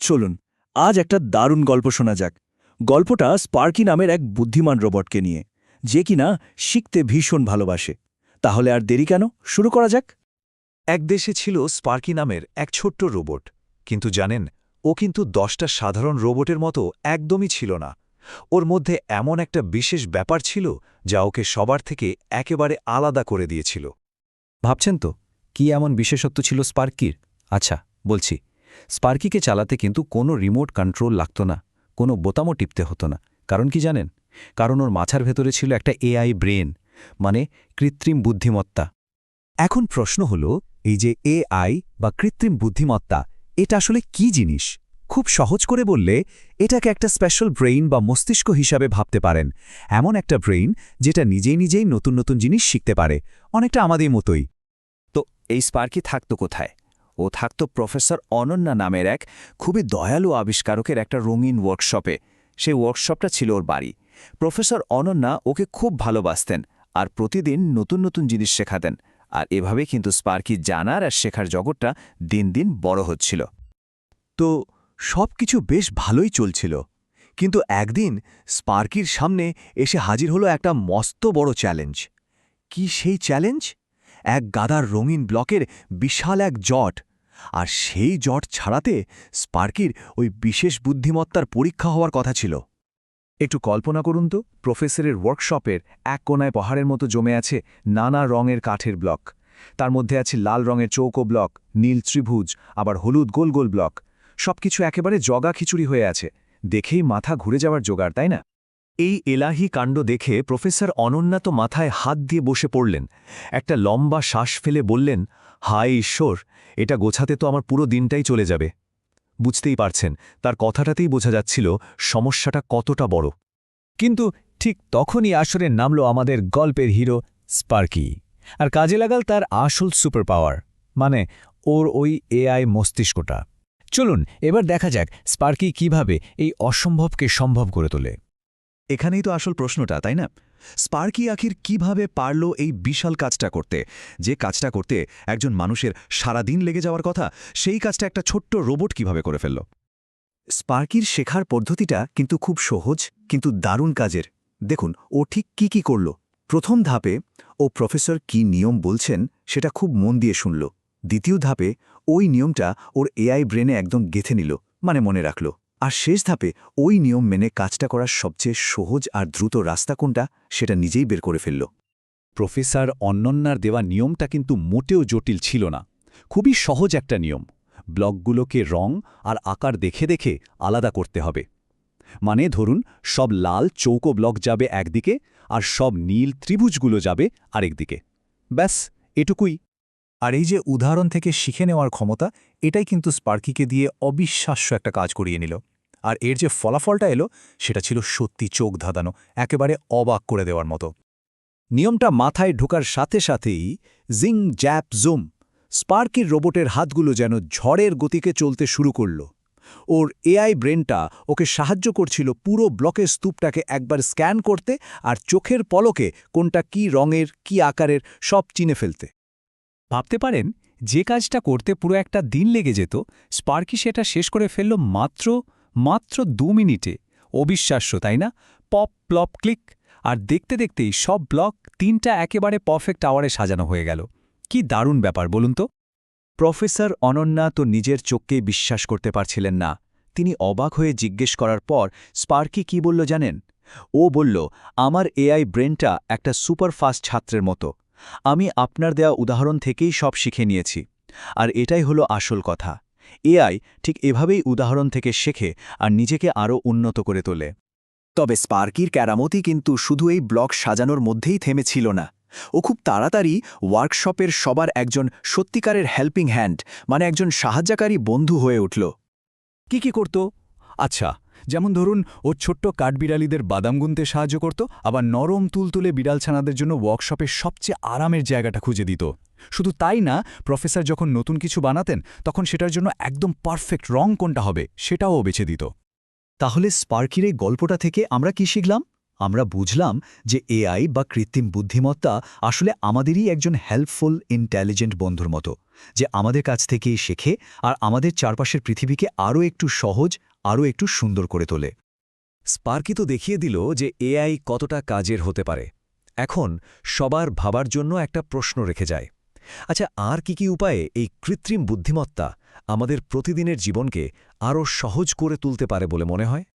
চলুন আজ একটা দারুণ গল্প শোনা যাক। গল্পটা স্পার্কি নামের এক বুদ্ধিমান রোবটকে নিয়ে, যে কিনা শিখতে ভীষণ ভালোবাসে। তাহলে আর দেরি কেন, শুরু করা যাক। এক দেশে ছিল স্পার্কি নামের এক ছোট্ট রোবট। কিন্তু জানেন, ও কিন্তু 10টা সাধারণ রোবটের মতো একদমই ছিল না। ওর মধ্যে এমন একটা বিশেষ ব্যাপার ছিল যা ওকে সবার থেকে একেবারে আলাদা করে দিয়েছিল। ভাবছেন তো কি এমন বিশেষত্ব ছিল স্পার্কির? আচ্ছা, বলছি। স্পার্কিকে চালাতে কিন্তু কোনো রিমোট কন্ট্রোল লাগত না, কোনো বোতামও টিপতে হতো না। কারণ কি জানেন? কারণ ওর মাথার ভেতরে ছিল একটা এআই ব্রেন, মানে কৃত্রিম বুদ্ধিমত্তা। এখন প্রশ্ন হল, এই যে এআই বা কৃত্রিম বুদ্ধিমত্তা, এটা আসলে কি জিনিস? খুব সহজ করে বললে, এটাকে একটা স্পেশাল ব্রেইন বা মস্তিষ্ক হিসাবে ভাবতে পারেন। এমন একটা ব্রেইন যেটা নিজেই নিজেই নতুন নতুন জিনিস শিখতে পারে, অনেকটা আমাদের মতোই। তো এই স্পার্কি থাকতো কোথায়? ও থাকতো প্রফেসর অনন্যা নামের এক খুবই দয়ালু আবিষ্কারকের একটা রঙিন ওয়ার্কশপে। সেই ওয়ার্কশপটা ছিল ওর বাড়ি। প্রফেসর অনন্যা ওকে খুব ভালোবাসতেন আর প্রতিদিন নতুন নতুন জিনিস শেখাতেন। আর এভাবে কিন্তু স্পার্কি জানার আর শেখার জগৎটা দিন দিন বড় হচ্ছিল। তো সবকিছু বেশ ভালোই চলছিল, কিন্তু একদিন স্পার্কির সামনে এসে হাজির হলো একটা মস্ত বড় চ্যালেঞ্জ। কি সেই চ্যালেঞ্জ? এক গাদার রঙিন ব্লকের বিশাল এক জট। আর সেই জট ছাড়াতে স্পার্কির ওই বিশেষ বুদ্ধিমত্তার পরীক্ষা হওয়ার কথা ছিল। একটু কল্পনা করুন তো, প্রফেসরের ওয়ার্কশপের এক কোনায় পাহাড়ের মতো জমে আছে নানা রঙের কাঠের ব্লক। তার মধ্যে আছে লাল রঙের চৌকো ব্লক, নীল ত্রিভুজ, আবার হলুদ গোল গোল ব্লক। সবকিছু একেবারে জগা খিচুড়ি হয়ে আছে। দেখেই মাথা ঘুরে যাওয়ার জোগাড়, তাই না? এই এলাহি কাণ্ড দেখে প্রফেসর অনন্যা তো মাথায় হাত দিয়ে বসে পড়লেন। একটা লম্বা শ্বাস ফেলে বললেন, হায় ঈশ্বর, এটা গোছাতে তো আমার পুরো দিনটাই চলে যাবে। বুঝতেই পারছেন, তার কথাটাতেই বোঝা যাচ্ছিল সমস্যাটা কতটা বড়। কিন্তু ঠিক তখনই আসরে নামল আমাদের গল্পের হিরো স্পার্কি, আর কাজে লাগাল তার আসল সুপার পাওয়ার, মানে ওর ওই এআই মস্তিষ্কটা। চলুন এবার দেখা যাক স্পার্কি কিভাবে এই অসম্ভবকে সম্ভব করে তোলে। এখানেই তো আসল প্রশ্নটা, তাই না? স্পার্কি আখির কিভাবে পারল এই বিশাল কাজটা করতে? যে কাজটা করতে একজন মানুষের সারা দিন লেগে যাওয়ার কথা, সেই কাজটা একটা ছোট্ট রোবট কিভাবে করে ফেলল? স্পার্কির শেখার পদ্ধতিটা কিন্তু খুব সহজ, কিন্তু দারুণ কাজের। দেখুন ও ঠিক কি করল। প্রথম ধাপে ও প্রফেসর কি নিয়ম বলছেন সেটা খুব মন দিয়ে শুনল। দ্বিতীয় ধাপে ওই নিয়মটা ওর এআই ব্রেনে একদম গেঁথে নিল, মানে মনে রাখল। আর শেষ ধাপে ওই নিয়ম মেনে কাজটা করার সবচেয়ে সহজ আর দ্রুত রাস্তা কোনটা সেটা নিজেই বের করে ফেলল। প্রফেসর অনন্যার দেওয়া নিয়মটা কিন্তু মোটেও জটিল ছিল না। খুবই সহজ একটা নিয়ম। ব্লকগুলোকে রং আর আকার দেখে দেখে আলাদা করতে হবে। মানে ধরুন, সব লাল চৌকো ব্লক যাবে একদিকে আর সব নীল ত্রিভুজগুলো যাবে আরেকদিকে। ব্যাস, এটুকুই। আর এই যে উদাহরণ থেকে শিখে নেওয়ার ক্ষমতা, এটাই কিন্তু স্পার্কিকে দিয়ে অবিশ্বাস্য একটা কাজ করিয়ে নিল। আর এর যে ফলাফলটা এলো সেটা ছিল সত্যি চোখ ধাঁধানো, একেবারে অবাক করে দেওয়ার মতো। নিয়মটা মাথায় ঢোকার সাথে সাথেই জিং জ্যাপ জুম, স্পার্কির রোবটের হাতগুলো যেন ঝড়ের গতিকে চলতে শুরু করল। ওর এআই ব্রেনটা ওকে সাহায্য করছিল পুরো ব্লকের স্তূপটাকে একবার স্ক্যান করতে আর চোখের পলকে কোনটা কি রঙের, কি আকারের সব চিনে ফেলতে। ভাবতে পারেন, যে কাজটা করতে পুরো একটা দিন লেগে যেত, স্পার্কি সেটা শেষ করে ফেলল মাত্র 2 মিনিটে। অবিশ্বাস্য, তাই না? পপ প্লপ ক্লিক, আর দেখতে দেখতেই সব ব্লক 3টা একেবারে পারফেক্ট আওয়ারে সাজানো হয়ে গেল। কি দারুণ ব্যাপার বলুন তো। প্রফেসর অনন্যা তো নিজের চোখকেই বিশ্বাস করতে পারছিলেন না। তিনি অবাক হয়ে জিজ্ঞেস করার পর স্পার্কি কি বলল জানেন? ও বলল, আমার এআই ব্রেনটা একটা সুপারফাস্ট ছাত্রের মতো। আমি আপনার দেওয়া উদাহরণ থেকেই সব শিখে নিয়েছি। আর এটাই হলো আসল কথা। এআই ঠিক এভাবেই উদাহরণ থেকে শেখে আর নিজেকে আরও উন্নত করে তোলে। তবে স্পার্কির কেরামতি কিন্তু শুধু এই ব্লক সাজানোর মধ্যেই থেমেছিল না। ও খুব তাড়াতাড়ি ওয়ার্কশপের সবার একজন সত্যিকারের হেল্পিং হ্যান্ড, মানে একজন সাহায্যকারী বন্ধু হয়ে উঠল। কি করত? আচ্ছা, যেমন ধরুন, ও ছোট্ট কাঠবিড়ালিদের বাদাম গুনতে সাহায্য করত, আবার নরম তুলতুলে বিড়ালছানাদের জন্য ওয়ার্কশপের সবচেয়ে আরামের জায়গাটা খুঁজে দিত। শুধু তাই না, প্রফেসর যখন নতুন কিছু বানাতেন তখন সেটার জন্য একদম পারফেক্ট রং কোনটা হবে সেটাও বেছে দিত। তাহলে স্পার্কির এই গল্পটা থেকে আমরা কি শিখলাম? আমরা বুঝলাম যে এআই বা কৃত্রিম বুদ্ধিমত্তা আসলে আমাদেরই একজন হেল্পফুল ইন্টেলিজেন্ট বন্ধুর মতো, যে আমাদের কাছ থেকেই শেখে আর আমাদের চারপাশের পৃথিবীকে আরও একটু সহজ, আরও একটু সুন্দর করে তোলে। স্পার্কি তো দেখিয়ে দিল যে এআই কতটা কাজের হতে পারে। এখন সবার ভাবার জন্য একটা প্রশ্ন রেখে যায়। আচ্ছা, আর কি উপায়ে এই কৃত্রিম বুদ্ধিমত্তা আমাদের প্রতিদিনের জীবনকে আরও সহজ করে তুলতে পারে বলে মনে হয়?